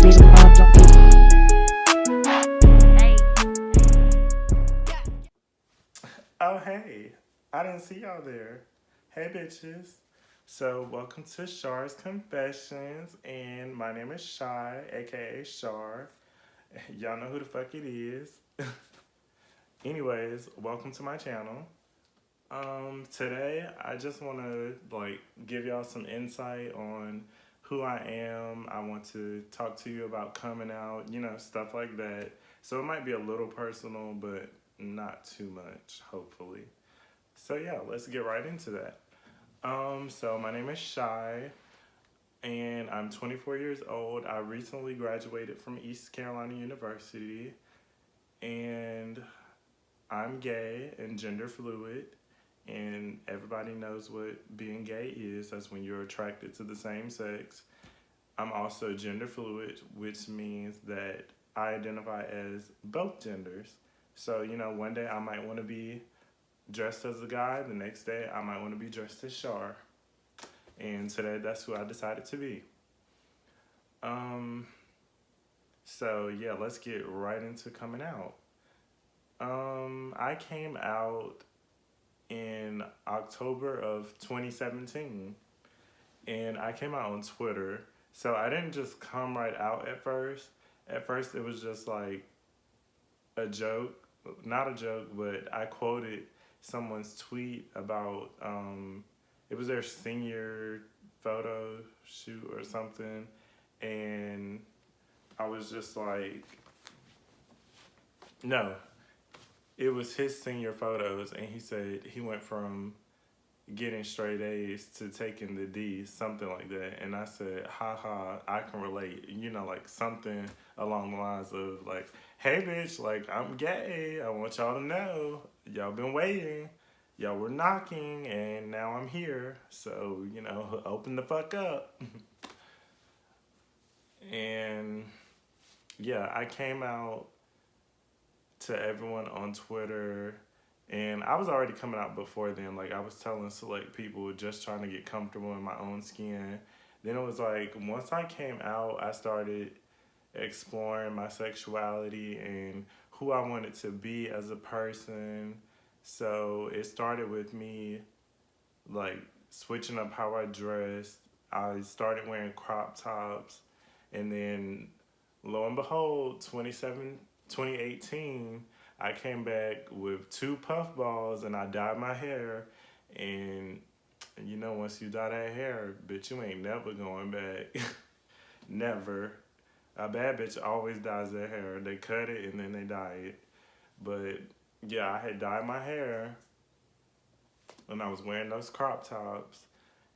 Oh, hey, I didn't see y'all there. Hey, bitches. So, welcome to Char's Confessions, and my name is Shy, aka Char. Y'all know who the fuck it is. Anyways, welcome to my channel. Today I just want to give y'all some insight on who I am. I want to talk to you about coming out, stuff like that. So it might be a little personal, but not too much, hopefully. So yeah, let's get right into that. So my name is Shy, and I'm 24 years old. I recently graduated from East Carolina University, and I'm gay and gender fluid, and everybody knows what being gay is. That's when you're attracted to the same sex. I'm also gender fluid, which means that I identify as both genders. So, one day I might want to be dressed as a guy, the next day I might want to be dressed as Char. And today that's who I decided to be. Um, so yeah, let's get right into coming out. I came out in October of 2017, and I came out on Twitter. So I didn't just come right out at first. At first, it was just like a joke, not a joke, but I quoted someone's tweet about it was their senior photo shoot or something, and I was just like, no, it was his senior photos, and he said he went from getting straight A's to taking the D's, something like that. And I said, ha ha, I can relate. Like something along the lines of like, hey bitch, like I'm gay. I want y'all to know. Y'all been waiting. Y'all were knocking and now I'm here. So, open the fuck up. And yeah, I came out to everyone on Twitter. And I was already coming out before then. Like, I was telling select people, just trying to get comfortable in my own skin. Then it was like, once I came out, I started exploring my sexuality and who I wanted to be as a person. So it started with me, like, switching up how I dressed. I started wearing crop tops. And then, lo and behold, 2018, I came back with 2 puffballs and I dyed my hair. And once you dye that hair, bitch, you ain't never going back. Never. A bad bitch always dyes their hair. They cut it and then they dye it. But yeah, I had dyed my hair and I was wearing those crop tops.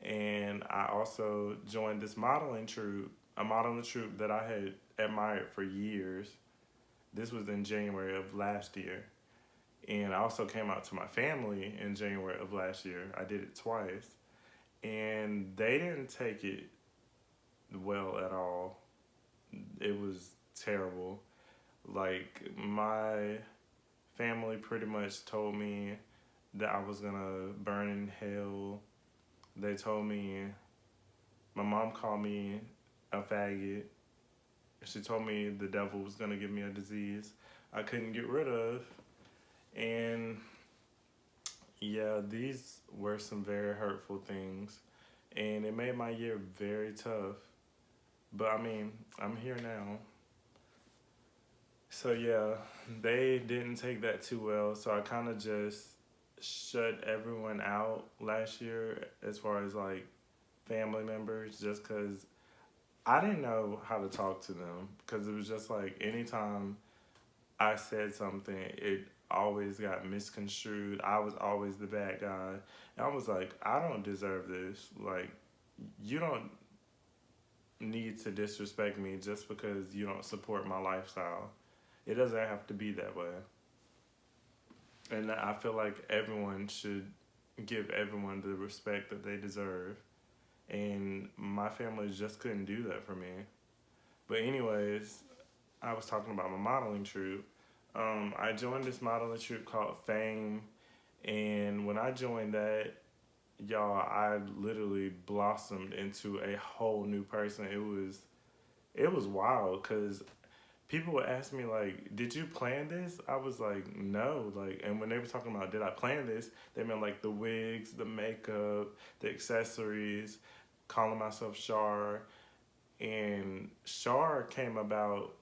And I also joined this modeling troupe, a modeling troupe that I had admired for years. This was in January of last year. And I also came out to my family in January of last year. I did it twice. And they didn't take it well at all. It was terrible. Like, my family pretty much told me that I was gonna burn in hell. They told me, my mom called me a faggot. She told me the devil was gonna give me a disease I couldn't get rid of. And yeah, these were some very hurtful things. And it made my year very tough. But I mean, I'm here now. So yeah, they didn't take that too well. So I kind of just shut everyone out last year as far as like family members, just because I didn't know how to talk to them. Because it was just like anytime I said something, it always got misconstrued. I was always the bad guy. And I was like, I don't deserve this. Like, you don't need to disrespect me just because you don't support my lifestyle. It doesn't have to be that way. And I feel like everyone should give everyone the respect that they deserve. And my family just couldn't do that for me. But anyways, I was talking about my modeling troupe. I joined this modeling troupe called Fame, and when I joined that, y'all, I literally blossomed into a whole new person. It was wild because people would ask me like, "Did you plan this?" I was like, "No." Like, and when they were talking about, "Did I plan this?" They meant like the wigs, the makeup, the accessories, calling myself Char. And Char came about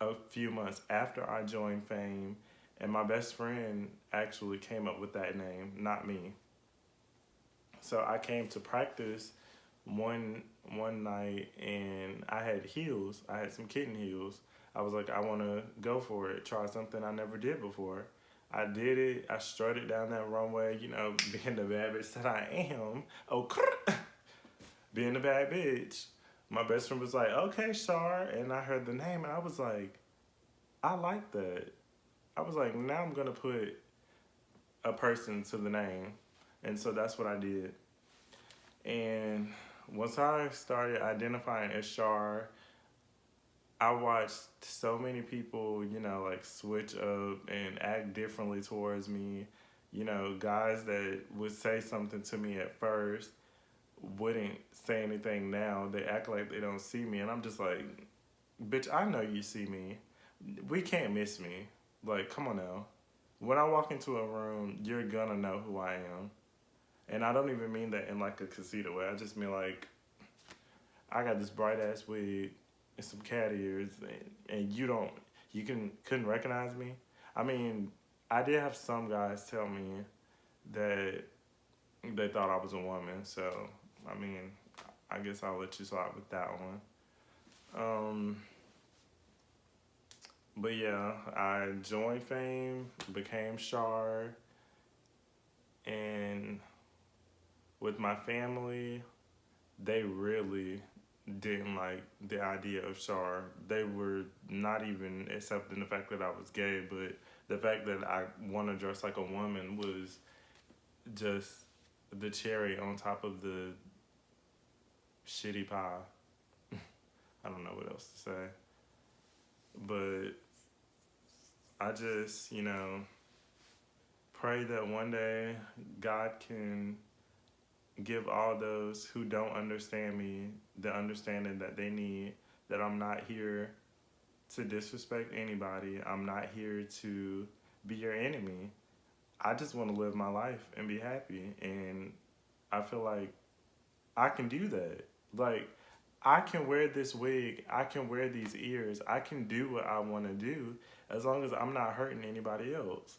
a few months after I joined Fame, and my best friend actually came up with that name, not me. So I came to practice one one night, and I had heels. I had some kitten heels. I was like, I want to go for it, try something I never did before. I did it. I strutted down that runway, being the bad bitch that I am. Oh, being the bad bitch. My best friend was like, "Okay, Char," and I heard the name, and I was like, "I like that." I was like, "Now I'm gonna put a person to the name," and so that's what I did. And once I started identifying as Char, I watched so many people, like switch up and act differently towards me. Guys that would say something to me at first wouldn't say anything now. They act like they don't see me, and I'm just like, bitch, I know you see me. We can't miss me. Like, come on now. When I walk into a room, you're gonna know who I am. And I don't even mean that in like a conceited way. I just mean like, I got this bright ass wig and some cat ears, and couldn't recognize me. I mean, I did have some guys tell me that they thought I was a woman. So, I mean, I guess I'll let you slide with that one. Um, but yeah, I joined Fame, became Char, and with my family, they really didn't like the idea of Char. They were not even accepting the fact that I was gay, but the fact that I want to dress like a woman was just the cherry on top of the shitty pie. I don't know what else to say. But I just, pray that one day God can give all those who don't understand me the understanding that they need, that I'm not here to disrespect anybody. I'm not here to be your enemy. I just want to live my life and be happy. And I feel like I can do that. Like, I can wear this wig, I can wear these ears, I can do what I want to do as long as I'm not hurting anybody else.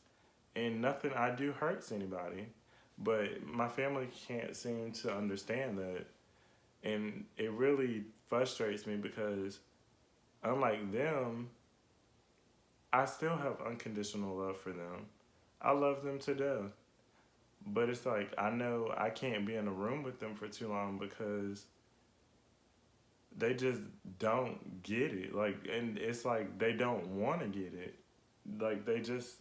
And nothing I do hurts anybody. But my family can't seem to understand that. And it really frustrates me because, unlike them, I still have unconditional love for them. I love them to death. But it's like, I know I can't be in a room with them for too long because they just don't get it. Like, and it's like they don't want to get it. Like, they just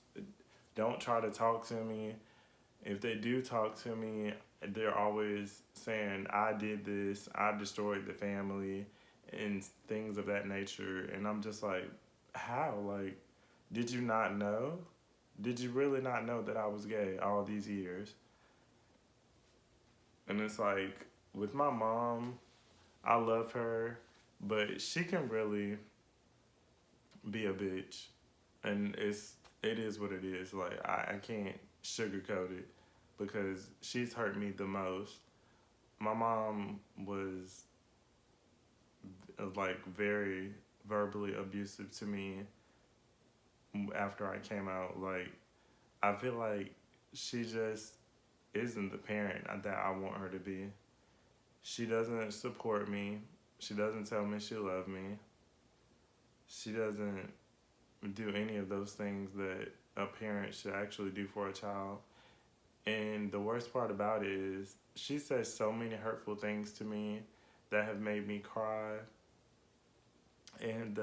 don't try to talk to me. If they do talk to me, they're always saying, I did this, I destroyed the family, and things of that nature. And I'm just like, how? Like, did you not know? Did you really not know that I was gay all these years? And it's like, with my mom, I love her, but she can really be a bitch. And it is what it is. Like, I can't sugarcoat it because she's hurt me the most. My mom was like very verbally abusive to me after I came out. Like, I feel like she just isn't the parent that I want her to be. She doesn't support me. She doesn't tell me she loves me. She doesn't do any of those things that a parent should actually do for a child. And the worst part about it is she says so many hurtful things to me that have made me cry, and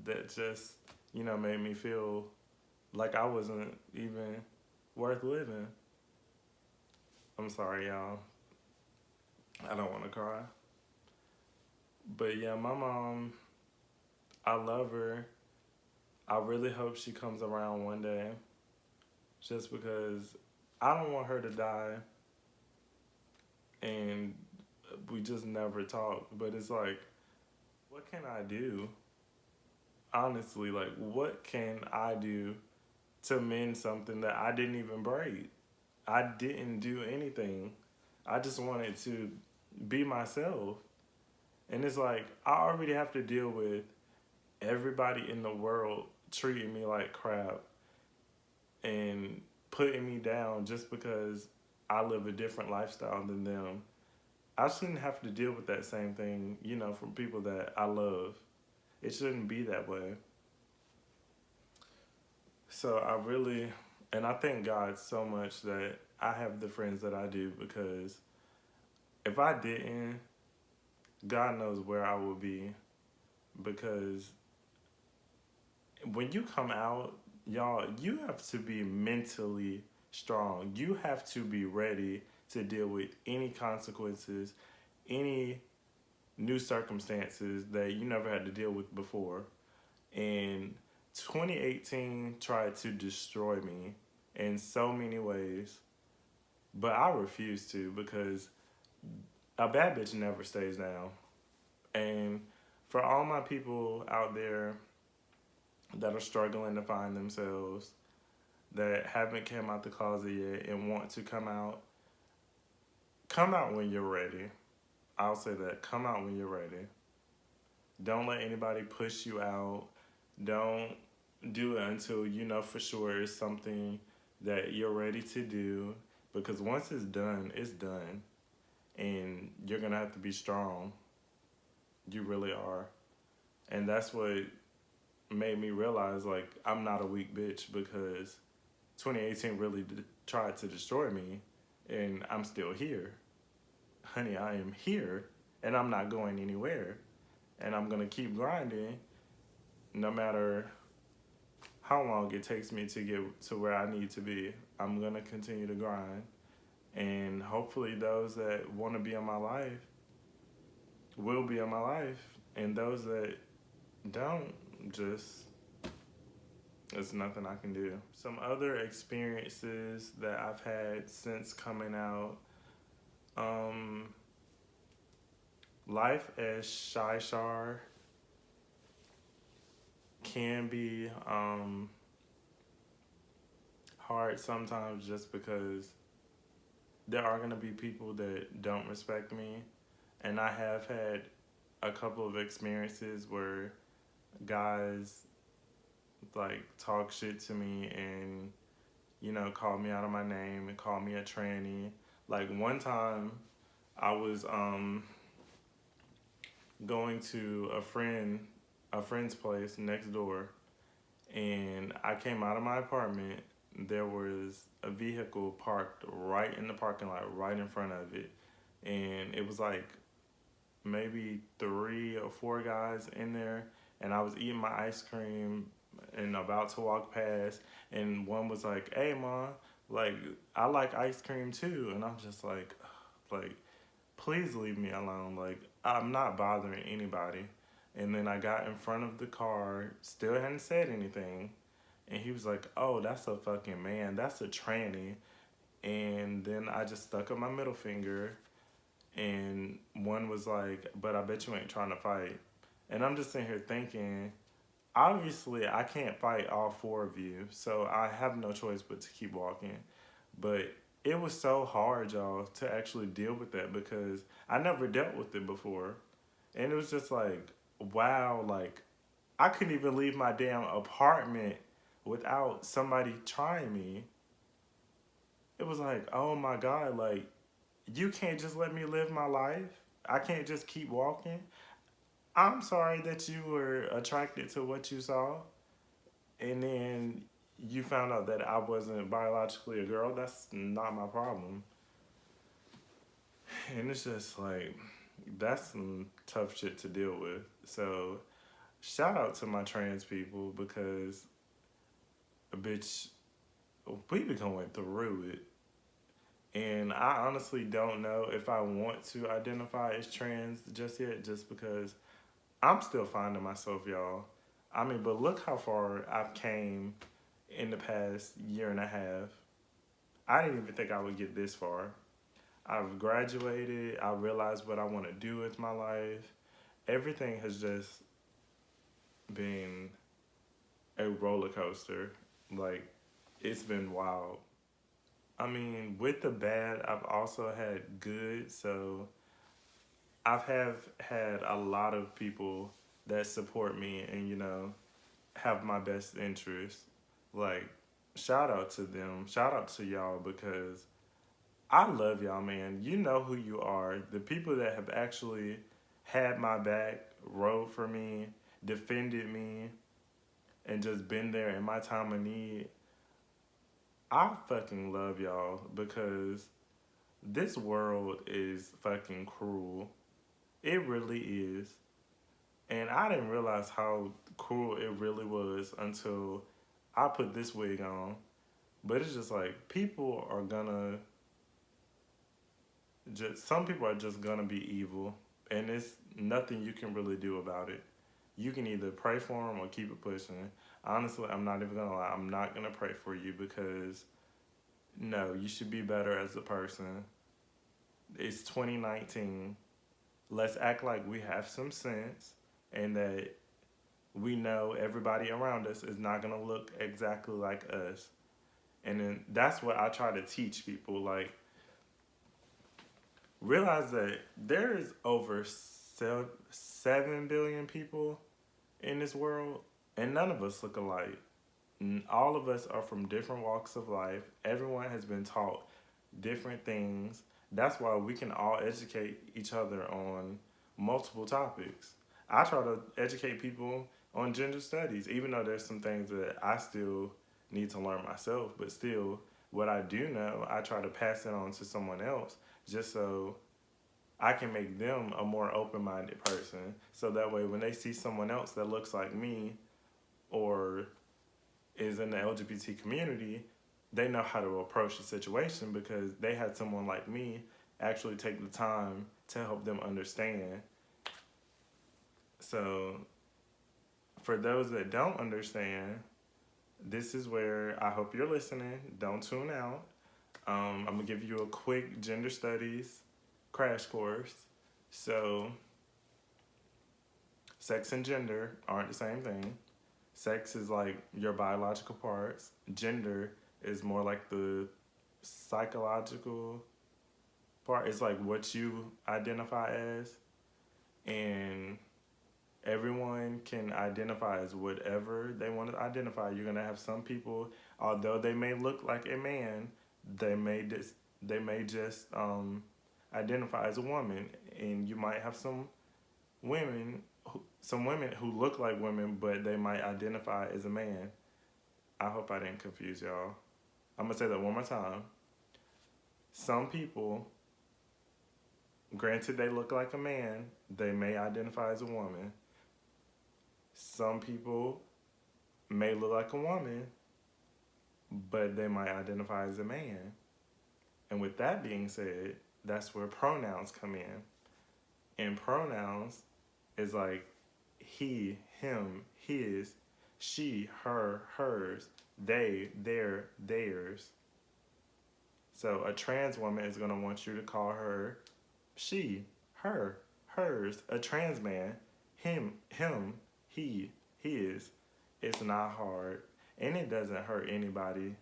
that just, made me feel like I wasn't even worth living. I'm sorry, y'all. I don't want to cry. But yeah, my mom, I love her. I really hope she comes around one day just because I don't want her to die and we just never talk. But it's like, What can I do? Honestly, like, what can I do to mend something that I didn't even break? I didn't do anything. I just wanted to be myself. And it's like, I already have to deal with everybody in the world treating me like crap and putting me down just because I live a different lifestyle than them. I shouldn't have to deal with that same thing, from people that I love. It shouldn't be that way. So I really, and I thank God so much that I have the friends that I do, because if I didn't, God knows where I would be. Because when you come out, y'all, you have to be mentally strong. You have to be ready to deal with any consequences, any new circumstances that you never had to deal with before. And 2018 tried to destroy me in so many ways, but I refuse to, because a bad bitch never stays down. And for all my people out there that are struggling to find themselves, that haven't come out the closet yet and want to come out when you're ready. I'll say that. Come out when you're ready. Don't let anybody push you out. Don't do it until you know for sure it's something that you're ready to do. Because once it's done, it's done. And you're going to have to be strong. You really are. And that's what made me realize, like, I'm not a weak bitch, because 2018 really tried to destroy me. And I'm still here. Honey, I am here. And I'm not going anywhere. And I'm going to keep grinding no matter how long it takes me to get to where I need to be. I'm going to continue to grind. And hopefully those that want to be in my life will be in my life. And those that don't, just, there's nothing I can do. Some other experiences that I've had since coming out. Life as Char can be hard sometimes, just because there are going to be people that don't respect me. And I have had a couple of experiences where guys like talk shit to me and, call me out of my name and call me a tranny. Like one time I was going to a friend's place next door, and I came out of my apartment. There was a vehicle parked right in the parking lot, right in front of it. And it was like maybe 3 or 4 guys in there. And I was eating my ice cream and about to walk past. And one was like, "Hey, Ma, like, I like ice cream too." And I'm just like, please leave me alone. Like, I'm not bothering anybody. And then I got in front of the car, still hadn't said anything. And he was like, "Oh, that's a fucking man. That's a tranny." And then I just stuck up my middle finger. And one was like, "But I bet you ain't trying to fight." And I'm just sitting here thinking, obviously, I can't fight all 4 of you. So I have no choice but to keep walking. But it was so hard, y'all, to actually deal with that, because I never dealt with it before. And it was just like, wow, like, I couldn't even leave my damn apartment without somebody trying me. It was like, oh my God, like, you can't just let me live my life. I can't just keep walking. I'm sorry that you were attracted to what you saw, and then you found out that I wasn't biologically a girl. That's not my problem. And it's just like, that's some tough shit to deal with. So, shout out to my trans people, because, bitch, we be going through it. And I honestly don't know if I want to identify as trans just yet, just because I'm still finding myself, y'all. I mean, but look how far I've came in the past year and a half. I didn't even think I would get this far. I've graduated. I realized what I want to do with my life. everything has just been a roller coaster. Like, it's been wild. I mean, with the bad, I've also had good. So I've have had a lot of people that support me and have my best interest. Like, shout out to them. Shout out to y'all because I love y'all, man. You know who you are. The people that have actually had my back, rode for me, defended me, and just been there in my time of need. I fucking love y'all because this world is fucking cruel. It really is. And I didn't realize how cruel it really was until I put this wig on. But it's just like people are gonna just some people are just gonna be evil, and it's nothing you can really do about it. You can either pray for them or keep it pushing. Honestly, I'm not even gonna lie. I'm not gonna pray for you because no, you should be better as a person. It's 2019. Let's act like we have some sense and that we know everybody around us is not gonna look exactly like us. And then that's what I try to teach people. Like, realize that there is over 7 billion people in this world, and none of us look alike. All of us are from different walks of life. Everyone has been taught different things. That's why we can all educate each other on multiple topics. I try to educate people on gender studies, even though there's some things that I still need to learn myself, but still, what I do know, I try to pass it on to someone else just so I can make them a more open minded person. So that way, when they see someone else that looks like me or is in the LGBT community, they know how to approach the situation because they had someone like me actually take the time to help them understand. So, for those that don't understand, this is where I hope you're listening. Don't tune out. I'm gonna give you a quick gender studies crash course. So, sex and gender aren't the same thing. Sex is like your biological parts. Gender is more like the psychological part. It's like what you identify as. And everyone can identify as whatever they want to identify. You're going to have some people, although they may look like a man, they may just identify as a woman. And you might have some women who look like women, but they might identify as a man. I hope I didn't confuse y'all. I'm going to say that one more time. Some people, granted they look like a man, they may identify as a woman. Some people may look like a woman, but they might identify as a man. And with that being said, that's where pronouns come in. And pronouns is like he, him, his, she, her, hers, they, their, theirs. So a trans woman is going to want you to call her she, her, hers. A trans man, him, he, his. It's not hard. And it doesn't hurt anybody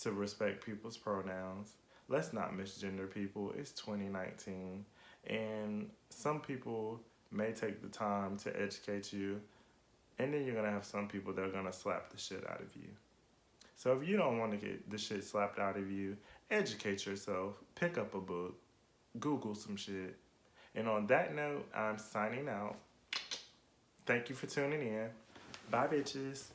to respect people's pronouns. Let's not misgender people. It's 2019. And some people may take the time to educate you. And then you're going to have some people that are going to slap the shit out of you. So if you don't want to get the shit slapped out of you, educate yourself. Pick up a book. Google some shit. And on that note, I'm signing out. Thank you for tuning in. Bye, bitches.